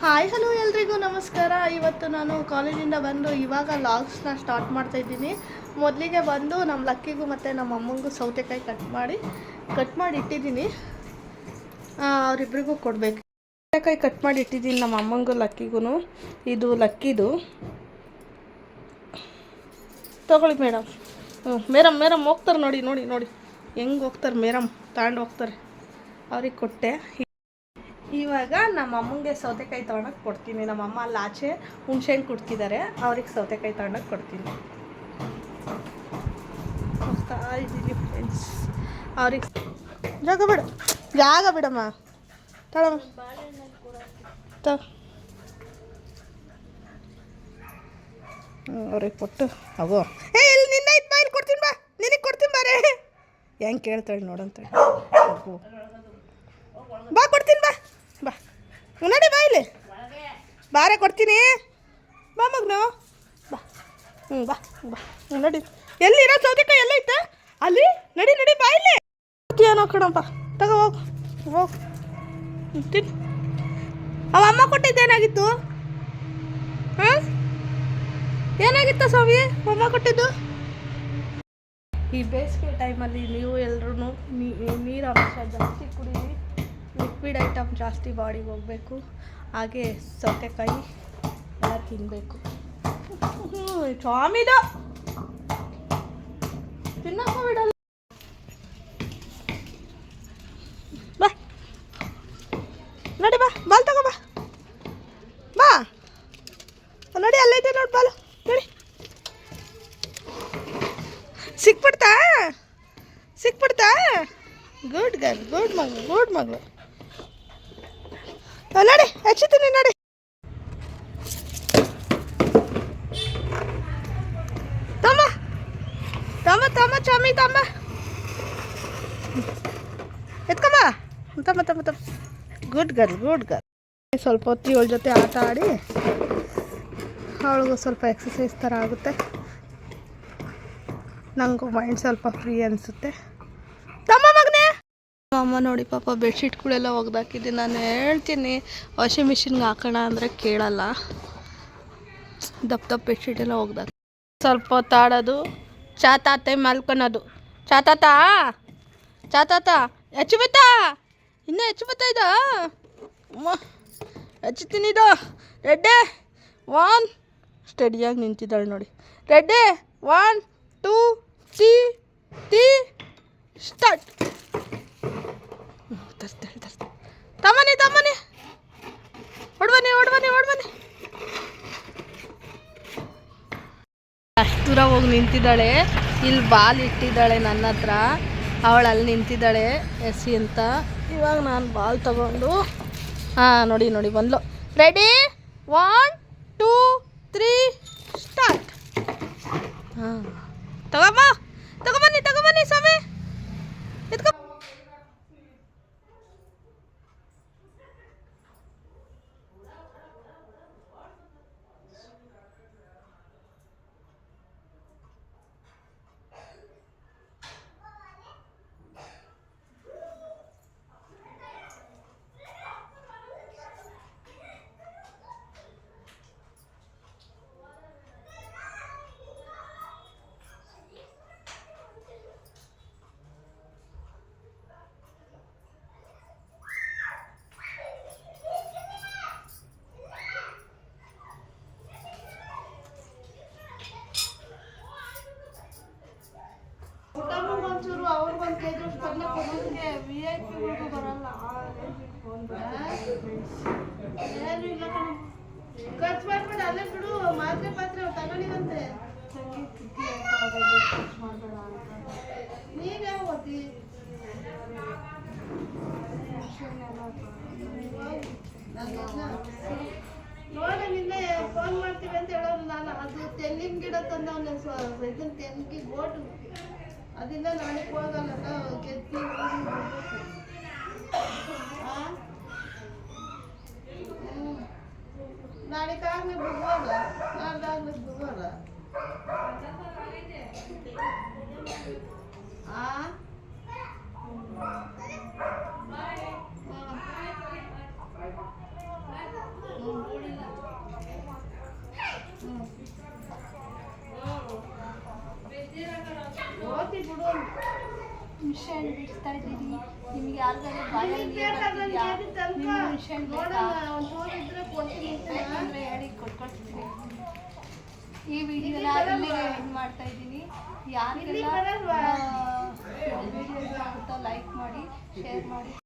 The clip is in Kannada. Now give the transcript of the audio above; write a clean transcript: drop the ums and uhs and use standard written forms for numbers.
ಹಾಯ್ ಹಲೋ ಎಲ್ರಿಗೂ ನಮಸ್ಕಾರ. ಇವತ್ತು ನಾನು ಕಾಲೇಜಿಂದ ಬಂದು ಇವಾಗ ಲಾಗ್ಸ್ನ ಸ್ಟಾರ್ಟ್ ಮಾಡ್ತಾಯಿದ್ದೀನಿ. ಮೊದಲಿಗೆ ಬಂದು ನಮ್ಮ ಲಕ್ಕಿಗೂ ಮತ್ತು ನಮ್ಮ ಅಮ್ಮಂಗೂ ಸೌತೆಕಾಯಿ ಕಟ್ ಮಾಡಿ ಇಟ್ಟಿದ್ದೀನಿ. ಅವರಿಬ್ರಿಗೂ ಕೊಡಬೇಕು. ಸೌತೆಕಾಯಿ ಕಟ್ ಮಾಡಿ ಇಟ್ಟಿದ್ದೀನಿ ನಮ್ಮ ಅಮ್ಮಂಗೂ ಲಕ್ಕಿಗೂ. ಇದು ಲಕ್ಕಿದು ತಗೊಳ್ಳಿ ಮೇಡಮ್. ಮೇರಮ್ ಹೋಗ್ತಾರೆ ನೋಡಿ ನೋಡಿ ನೋಡಿ ಹೆಂಗೆ ಹೋಗ್ತಾರೆ. ಮೇರಮ್ ತಗೊಂಡು ಹೋಗ್ತಾರೆ. ಅವ್ರಿಗೆ ಕೊಟ್ಟೆ. ಇವಾಗ ನಮ್ಮ ಅಮ್ಮಂಗೆ ಸೌತೆಕಾಯಿ ತೊಗೊಂಡೋಗಿ ಕೊಡ್ತೀನಿ. ನಮ್ಮ ಅಮ್ಮ ಅಲ್ಲಿ ಆಚೆ ಹುಣ್ಸೆಹಣ್ಣು ಕುಡ್ತಿದ್ದಾರೆ. ಅವ್ರಿಗೆ ಸೌತೆಕಾಯಿ ತೊಗೊಂಡೋಗಿ ಕೊಡ್ತೀನಿ. ಹೋಗ್ತಾ ಇದ್ದೀನಿ ಫ್ರೆಂಡ್ಸ್. ಅವ್ರಿಗೆ ಜಾಗ ಬಿಡಮ್ಮ ತಳಮ್ಮ ಅವ್ರಿಗೆ ಕೊಟ್ಟು ಅವೋ ಇಲ್ಲಿ ನಿನ್ನ ಇತ್ತು ಬಾ, ಇಲ್ಲಿ ಕೊಡ್ತೀನಿ ಬಾ, ನಿನಗೆ ಕೊಡ್ತೀನಿ ಬಾರೆ. ಹೆಂಗೆ ಕೇಳ್ತಾಳೆ ನೋಡಂತಾಳೆ. ಬಾ ಕೊಡ್ತೀನಿ ಬಾ ಬಾ ನಡಿ ಬಾ, ಇಲ್ಲಿ ಬಾರೆ ಕೊಡ್ತೀನಿ. ಬಾ ಮಗನು ಬಾ. ಬಾ ಬಾ ನಡಿ. ಎಲ್ಲಿರೋ ಸೌತೆಕಾಯಿ ಎಲ್ಲ ಐತೆ ಅಲ್ಲಿ. ನಡಿ ನಡಿ ಬಾ, ಇಲ್ಲಿ ಏನೋ ಕಣಪ್ಪ. ತಗೋ ಹೋಗು ತಿನ್ನು. ಅವ ಅಮ್ಮ ಕೊಟ್ಟಿದ್ದೇನಾಗಿತ್ತು? ಹಾಂ ಏನಾಗಿತ್ತ ಸ್ವಾಮಿ ಅಮ್ಮ ಕೊಟ್ಟಿದ್ದು? ಈ ಬೇಸಿಗೆ ಟೈಮಲ್ಲಿ ನೀವು ಎಲ್ಲರೂ ನೀರು ಅಂಶ ಜಾಸ್ತಿ ಕುಡೀರಿ. ಲಿಕ್ವಿಡ್ ಐಟಮ್ ಜಾಸ್ತಿ ಬಾಡಿಗೆ ಹೋಗಬೇಕು. ಹಾಗೆ ಸೌತೆಕಾಯಿ ಎಲ್ಲ ತಿನ್ನಬೇಕು. ಸ್ವಾಮಿದ ತಿನ್ನಕ್ಕೂ ಬಿಡಲ್ಲ. ಬಾ ನಡಿ ಬಾ, ಬಾಲ್ ತಗೋ ಬಾ. ಬಾ ನಡಿ, ಅಲ್ಲೈತೆ ನೋಡಿ ಬಾಲು. ನಡಿ. ಸಿಕ್ಬಿಡ್ತಾ. ಗುಡ್ ಗರ್ಲ್, ಗುಡ್ ಮಗಳು. ನಡಿ ಹಚ್ಚಿತೀನಿ ನಡಿ. ತಮ್ಮ ಚಾಮಿ ತಮ್ಮ ಎತ್ಕಮ್ಮ. Good girl. ಸ್ವಲ್ಪ ಹೊತ್ತು ಇವಳ ಜೊತೆ ಆಟ ಆಡಿ ಅವಳಿಗೂ ಸ್ವಲ್ಪ ಎಕ್ಸಸೈಸ್ ಥರ ಆಗುತ್ತೆ. ನನಗೂ ಮೈಂಡ್ ಸ್ವಲ್ಪ ಫ್ರೀ ಅನಿಸುತ್ತೆ. ತಮ್ಮ ಮಗನೇ. ಅಮ್ಮ ನೋಡಿ ಪಾಪ ಬೆಡ್ಶೀಟ್ಗಳೆಲ್ಲ ಒಗ್ದಾಕಿದ್ದೀನಿ. ನಾನು ಹೇಳ್ತೀನಿ ವಾಷಿಂಗ್ ಮಿಷಿನ್ಗೆ ಹಾಕೋಣ ಅಂದರೆ ಕೇಳಲ್ಲ. ದಪ್ಪ ಬೆಡ್ಶೀಟೆಲ್ಲ ಒಗ್ದಾಕಿ ಸ್ವಲ್ಪ ಹೊತ್ತಾಡೋದು, ಚಾತಾತೆ ಮಲ್ಕೊಳೋದು. ಚಾತಾತ ಹೆಚ್ಚು ಬತ್ತಾ, ಇನ್ನೂ ಹೆಚ್ಚು ಬತ್ತಾ ಇದ ಹಚ್ಚುತ್ತೀನಿ. ಇದು ರೆಡ್ಡೆ 1 ಸ್ಟಡಿಯಾಗಿ ನಿಂತಿದ್ದಾಳೆ ನೋಡಿ. ರೆಡ್ಡೆ 1 2 3 ಸ್ಟಾರ್ಟ್. ತಮ್ಮನೆ ಹೊಡ್ಬನ್ನಿ. ಅಷ್ಟು ದೂರ ಹೋಗಿ ನಿಂತಿದ್ದಾಳೆ. ಇಲ್ಲಿ ಬಾಲ್ ಇಟ್ಟಿದ್ದಾಳೆ ನನ್ನ ಹತ್ರ. ಅವಳು ಅಲ್ಲಿ ನಿಂತಿದ್ದಾಳೆ ಎಸಿ ಅಂತ. ಇವಾಗ ನಾನು ಬಾಲ್ ತಗೊಂಡು ನೋಡಿ ಬಂದ್ಲು. Ready 1 2 3 start. ತಗೊಬನ್ನಿ ಸ್ವಾಮಿ. ಎತ್ಕೊ. ಅವ್ರಿಗೊಂದು ಕೈದಷ್ಟು ಪಲ್ಯ ಕೊಡೋದಕ್ಕೆ VIP ಬರಲ್ಲ. ಏನು ಇಲ್ಲ ಕಣ, ಖರ್ಚು ಮಾಡ್ಬೇಡ. ಅಲ್ಲೇ ಬಿಡು, ಮಾತ್ರೆ ಪಾತ್ರೆ ತಗೊಂಡಿವಂತೆ. ಖರ್ಚು ಮಾಡಬೇಡ ಅಂತ ನೀನು ಯಾವ ಓದಿ ನೋಡಿ. ನಿನ್ನೆ ಫೋನ್ ಮಾಡ್ತೀವಿ ಅಂತ ಹೇಳೋರು ನಾನು. ಅದು ತೆಂಗಿನ ಗಿಡ ತಂದವನ್ನ ಇದನ್ನ ತೆಂಗಿ ಗೋಟು ಅದರಿಂದ ನಾಳೆ ಹೋಗಲ್ಲ. ಗೆದ್ದಿ ನಾಳೆಗಾಗ್ಲಿ ಬಿಡ್ಬೋದ, ನಾಡ್ದಾಗ್ಲಿ ಬಿಡ್ಬೋದ. ಮಿಷನ್ ಬಿಡಿಸ್ತಾ ಇದ್ದೀನಿ. ನಿಮ್ಗೆ ಯಾರಿಗಾದ್ರೂ ಬಾಯಲ್ಲಿ ನೀರು ಬರ್ತಿದ್ಯಾ, ನಿಮ್ಗೆ ಮಿಷನ್ ಬೇಕಾ ಬೇಕಂದರೆ ಹೇಳಿ ಕೊಟ್ಕೊಳ್ತೀನಿ. ಈ ವಿಡಿಯೋನ ಇಲ್ಲಿಗೆ ಎಂಡ್ ಮಾಡ್ತಾ ಇದ್ದೀನಿ. ಯಾರಿಗೆಲ್ಲ ವಿಡಿಯೋ ಇಷ್ಟ ಆಗುತ್ತೋ ಲೈಕ್ ಮಾಡಿ, ಶೇರ್ ಮಾಡಿ.